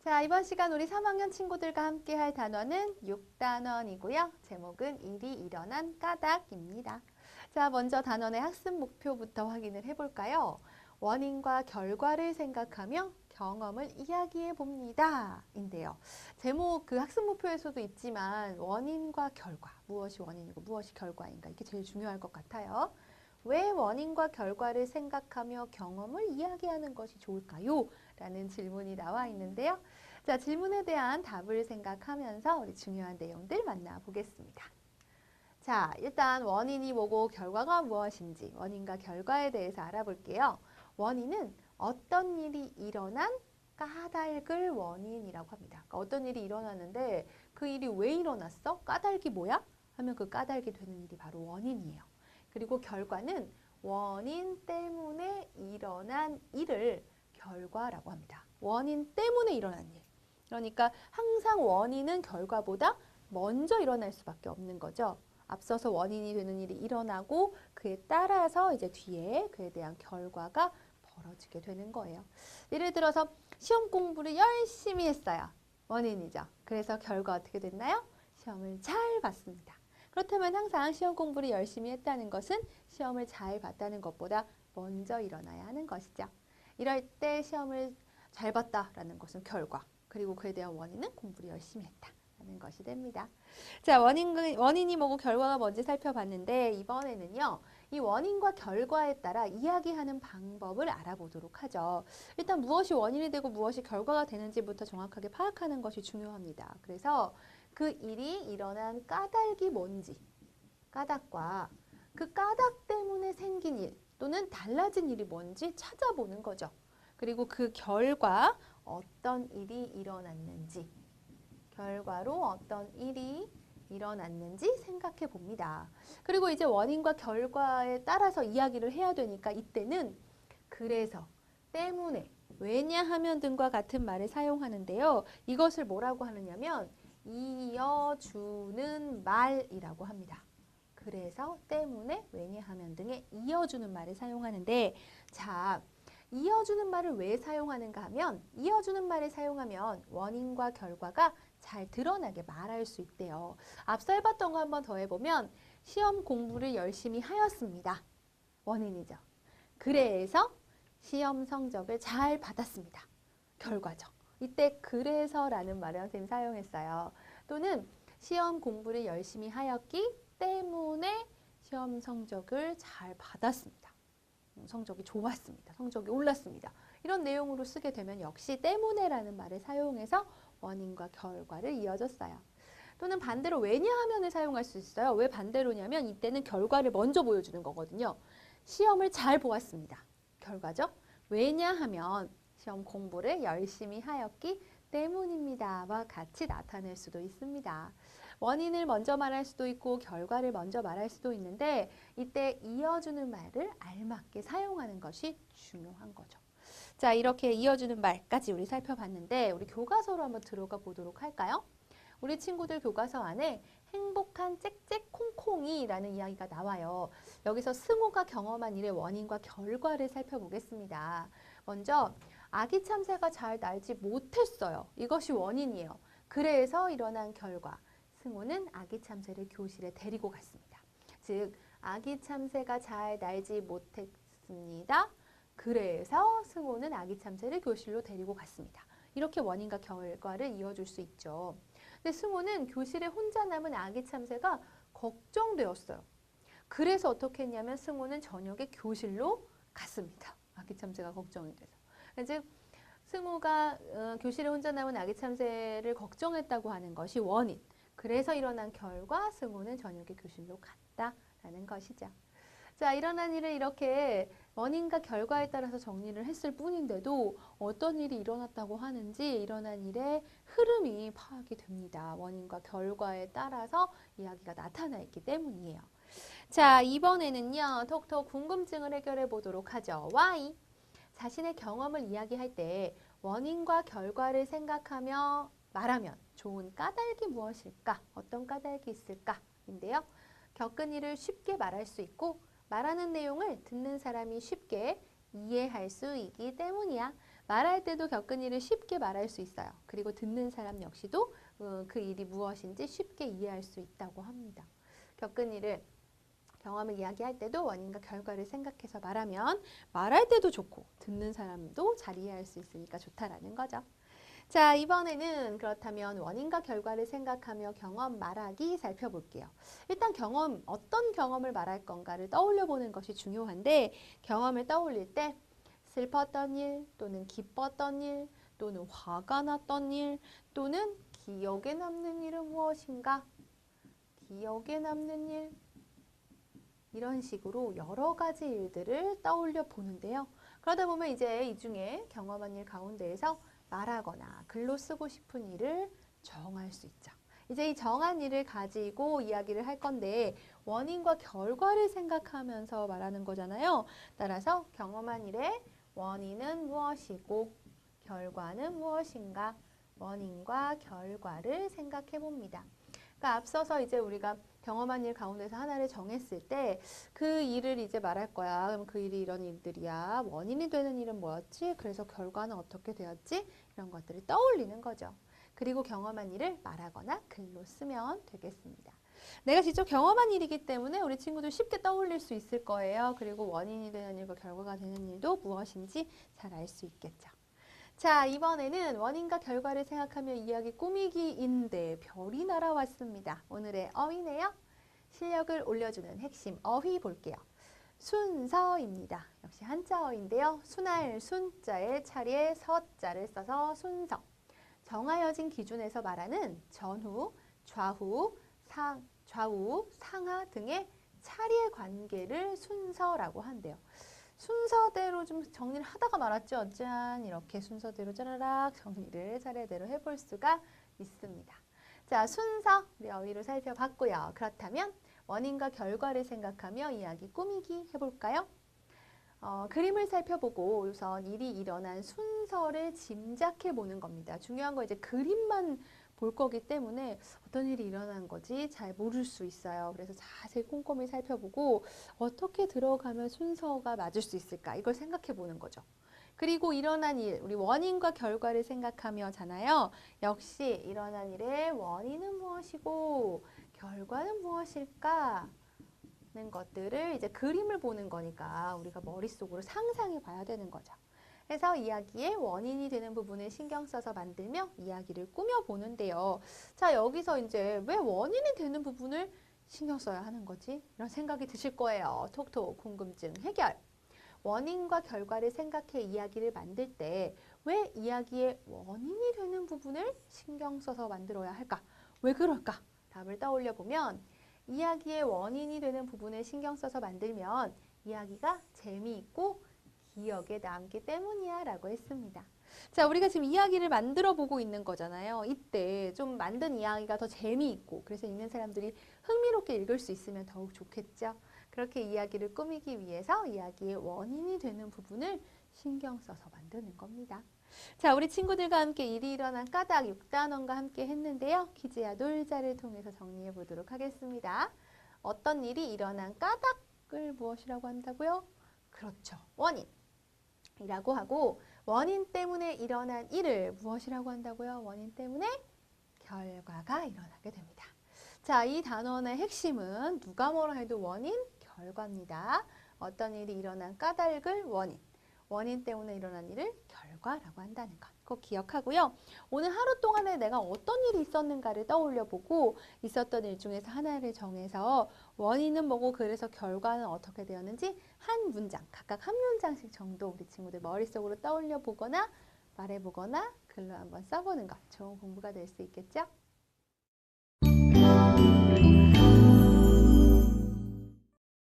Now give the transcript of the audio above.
자, 이번 시간 우리 3학년 친구들과 함께 할 단어는 6단원이고요. 제목은 일이 일어난 까닭입니다. 자, 먼저 단원의 학습 목표부터 확인을 해볼까요? 원인과 결과를 생각하며 경험을 이야기해 봅니다. 인데요. 제목 그 학습 목표에서도 있지만 원인과 결과, 무엇이 원인이고 무엇이 결과인가 이게 제일 중요할 것 같아요. 왜 원인과 결과를 생각하며 경험을 이야기하는 것이 좋을까요? 라는 질문이 나와 있는데요. 자, 질문에 대한 답을 생각하면서 우리 중요한 내용들 만나보겠습니다. 자, 일단 원인이 뭐고 결과가 무엇인지 원인과 결과에 대해서 알아볼게요. 원인은 어떤 일이 일어난 까닭을 원인이라고 합니다. 그러니까 어떤 일이 일어났는데 그 일이 왜 일어났어? 까닭이 뭐야? 하면 그 까닭이 되는 일이 바로 원인이에요. 그리고 결과는 원인 때문에 일어난 일을 결과라고 합니다. 원인 때문에 일어난 일. 그러니까 항상 원인은 결과보다 먼저 일어날 수밖에 없는 거죠. 앞서서 원인이 되는 일이 일어나고 그에 따라서 이제 뒤에 그에 대한 결과가 벌어지게 되는 거예요. 예를 들어서 시험 공부를 열심히 했어요. 원인이죠. 그래서 결과 어떻게 됐나요? 시험을 잘 봤습니다. 그렇다면 항상 시험 공부를 열심히 했다는 것은 시험을 잘 봤다는 것보다 먼저 일어나야 하는 것이죠. 이럴 때 시험을 잘 봤다라는 것은 결과, 그리고 그에 대한 원인은 공부를 열심히 했다라는 것이 됩니다. 자, 원인이 뭐고 결과가 뭔지 살펴봤는데 이번에는요. 이 원인과 결과에 따라 이야기하는 방법을 알아보도록 하죠. 일단 무엇이 원인이 되고 무엇이 결과가 되는지부터 정확하게 파악하는 것이 중요합니다. 그래서 그 일이 일어난 까닭이 뭔지, 까닭과 그 까닭 때문에 생긴 일 또는 달라진 일이 뭔지 찾아보는 거죠. 그리고 그 결과 어떤 일이 일어났는지, 결과로 어떤 일이 일어났는지 생각해 봅니다. 그리고 이제 원인과 결과에 따라서 이야기를 해야 되니까 이때는 그래서, 때문에, 왜냐하면 등과 같은 말을 사용하는데요. 이것을 뭐라고 하느냐면 이어주는 말이라고 합니다. 그래서, 때문에, 왜냐하면 등의 이어주는 말을 사용하는데 자, 이어주는 말을 왜 사용하는가 하면 이어주는 말을 사용하면 원인과 결과가 잘 드러나게 말할 수 있대요. 앞서 해봤던 거 한번 더 해보면 시험 공부를 열심히 하였습니다. 원인이죠. 그래서 시험 성적을 잘 받았습니다. 결과죠. 이때 그래서라는 말을 선생님이 사용했어요. 또는 시험 공부를 열심히 하였기 때문에 시험 성적을 잘 받았습니다. 성적이 좋았습니다. 성적이 올랐습니다. 이런 내용으로 쓰게 되면 역시 때문에라는 말을 사용해서 원인과 결과를 이어줬어요. 또는 반대로 왜냐하면을 사용할 수 있어요. 왜 반대로냐면 이때는 결과를 먼저 보여주는 거거든요. 시험을 잘 보았습니다. 결과죠. 왜냐하면 시험 공부를 열심히 하였기 때문입니다와 같이 나타낼 수도 있습니다. 원인을 먼저 말할 수도 있고 결과를 먼저 말할 수도 있는데 이때 이어주는 말을 알맞게 사용하는 것이 중요한 거죠. 자, 이렇게 이어주는 말까지 우리 살펴봤는데 우리 교과서로 한번 들어가 보도록 할까요? 우리 친구들 교과서 안에 행복한 짹짹 콩콩이라는 이야기가 나와요. 여기서 승우가 경험한 일의 원인과 결과를 살펴보겠습니다. 먼저 아기 참새가 잘 날지 못했어요. 이것이 원인이에요. 그래서 일어난 결과. 승우는 아기 참새를 교실에 데리고 갔습니다. 즉 아기 참새가 잘 날지 못했습니다. 그래서 승우는 아기 참새를 교실로 데리고 갔습니다. 이렇게 원인과 결과를 이어줄 수 있죠. 근데 승우는 교실에 혼자 남은 아기 참새가 걱정되었어요. 그래서 어떻게 했냐면 승우는 저녁에 교실로 갔습니다. 아기 참새가 걱정이 돼서. 즉 승우가 교실에 혼자 남은 아기 참새를 걱정했다고 하는 것이 원인. 그래서 일어난 결과 승우는 저녁에 교실로 갔다라는 것이죠. 자, 일어난 일을 이렇게 원인과 결과에 따라서 정리를 했을 뿐인데도 어떤 일이 일어났다고 하는지 일어난 일의 흐름이 파악이 됩니다. 원인과 결과에 따라서 이야기가 나타나 있기 때문이에요. 자, 이번에는요. 톡톡 궁금증을 해결해 보도록 하죠. Why? 자신의 경험을 이야기할 때 원인과 결과를 생각하며 말하면 좋은 까닭이 무엇일까? 어떤 까닭이 있을까? 인데요. 겪은 일을 쉽게 말할 수 있고 말하는 내용을 듣는 사람이 쉽게 이해할 수 있기 때문이야. 말할 때도 겪은 일을 쉽게 말할 수 있어요. 그리고 듣는 사람 역시도 그 일이 무엇인지 쉽게 이해할 수 있다고 합니다. 겪은 일을 경험을 이야기할 때도 원인과 결과를 생각해서 말하면 말할 때도 좋고 듣는 사람도 잘 이해할 수 있으니까 좋다라는 거죠. 자, 이번에는 그렇다면 원인과 결과를 생각하며 경험 말하기 살펴볼게요. 일단 어떤 경험을 말할 건가를 떠올려 보는 것이 중요한데 경험을 떠올릴 때 슬펐던 일 또는 기뻤던 일 또는 화가 났던 일 또는 기억에 남는 일은 무엇인가? 기억에 남는 일 이런 식으로 여러 가지 일들을 떠올려 보는데요. 그러다 보면 이제 이 중에 경험한 일 가운데에서 말하거나 글로 쓰고 싶은 일을 정할 수 있죠. 이제 이 정한 일을 가지고 이야기를 할 건데 원인과 결과를 생각하면서 말하는 거잖아요. 따라서 경험한 일의 원인은 무엇이고 결과는 무엇인가? 원인과 결과를 생각해 봅니다. 그러니까 앞서서 이제 우리가 경험한 일 가운데서 하나를 정했을 때 그 일을 이제 말할 거야. 그럼 그 일이 이런 일들이야. 원인이 되는 일은 뭐였지? 그래서 결과는 어떻게 되었지? 이런 것들을 떠올리는 거죠. 그리고 경험한 일을 말하거나 글로 쓰면 되겠습니다. 내가 직접 경험한 일이기 때문에 우리 친구들 쉽게 떠올릴 수 있을 거예요. 그리고 원인이 되는 일과 결과가 되는 일도 무엇인지 잘 알 수 있겠죠. 자, 이번에는 원인과 결과를 생각하며 이야기 꾸미기인데 별이 날아왔습니다. 오늘의 어휘네요. 실력을 올려주는 핵심 어휘 볼게요. 순서입니다. 역시 한자어인데요. 순할 순자의 차례에 서자를 써서 순서. 정하여진 기준에서 말하는 전후, 좌우, 상하 등의 차례 관계를 순서라고 한대요. 순서대로 좀 정리를 하다가 말았죠. 짠, 이렇게 순서대로 짜라락 정리를 차례대로 해볼 수가 있습니다. 자, 순서 우리 어휘로 살펴봤고요. 그렇다면 원인과 결과를 생각하며 이야기 꾸미기 해볼까요? 그림을 살펴보고 우선 일이 일어난 순서를 짐작해 보는 겁니다. 중요한 건 이제 그림만 볼 거기 때문에 어떤 일이 일어난 거지 잘 모를 수 있어요. 그래서 자세히 꼼꼼히 살펴보고 어떻게 들어가면 순서가 맞을 수 있을까 이걸 생각해 보는 거죠. 그리고 일어난 일, 우리 원인과 결과를 생각하며잖아요. 역시 일어난 일의 원인은 무엇이고 결과는 무엇일까? 는 것들을 이제 그림을 보는 거니까 우리가 머릿속으로 상상해 봐야 되는 거죠. 그래서 이야기의 원인이 되는 부분을 신경 써서 만들며 이야기를 꾸며 보는데요. 자, 여기서 이제 왜 원인이 되는 부분을 신경 써야 하는 거지? 이런 생각이 드실 거예요. 톡톡 궁금증 해결. 원인과 결과를 생각해 이야기를 만들 때 왜 이야기의 원인이 되는 부분을 신경 써서 만들어야 할까? 왜 그럴까? 답을 떠올려 보면 이야기의 원인이 되는 부분을 신경 써서 만들면 이야기가 재미있고 기억에 남기 때문이야 라고 했습니다. 자, 우리가 지금 이야기를 만들어 보고 있는 거잖아요. 이때 좀 만든 이야기가 더 재미있고 그래서 읽는 사람들이 흥미롭게 읽을 수 있으면 더욱 좋겠죠. 그렇게 이야기를 꾸미기 위해서 이야기의 원인이 되는 부분을 신경 써서 만드는 겁니다. 자, 우리 친구들과 함께 일이 일어난 까닭 6단원과 함께 했는데요. 퀴즈야 놀자를 통해서 정리해 보도록 하겠습니다. 어떤 일이 일어난 까닭을 무엇이라고 한다고요? 그렇죠. 원인이라고 하고 원인 때문에 일어난 일을 무엇이라고 한다고요? 원인 때문에 결과가 일어나게 됩니다. 자, 이 단원의 핵심은 누가 뭐라 해도 원인, 결과입니다. 어떤 일이 일어난 까닭을 원인 때문에 일어난 일을 결과라고 한다는 것. 꼭 기억하고요. 오늘 하루 동안에 내가 어떤 일이 있었는가를 떠올려보고 있었던 일 중에서 하나를 정해서 원인은 뭐고 그래서 결과는 어떻게 되었는지 한 문장, 각각 한 문장씩 정도 우리 친구들 머릿속으로 떠올려보거나 말해보거나 글로 한번 써보는 것. 좋은 공부가 될 수 있겠죠?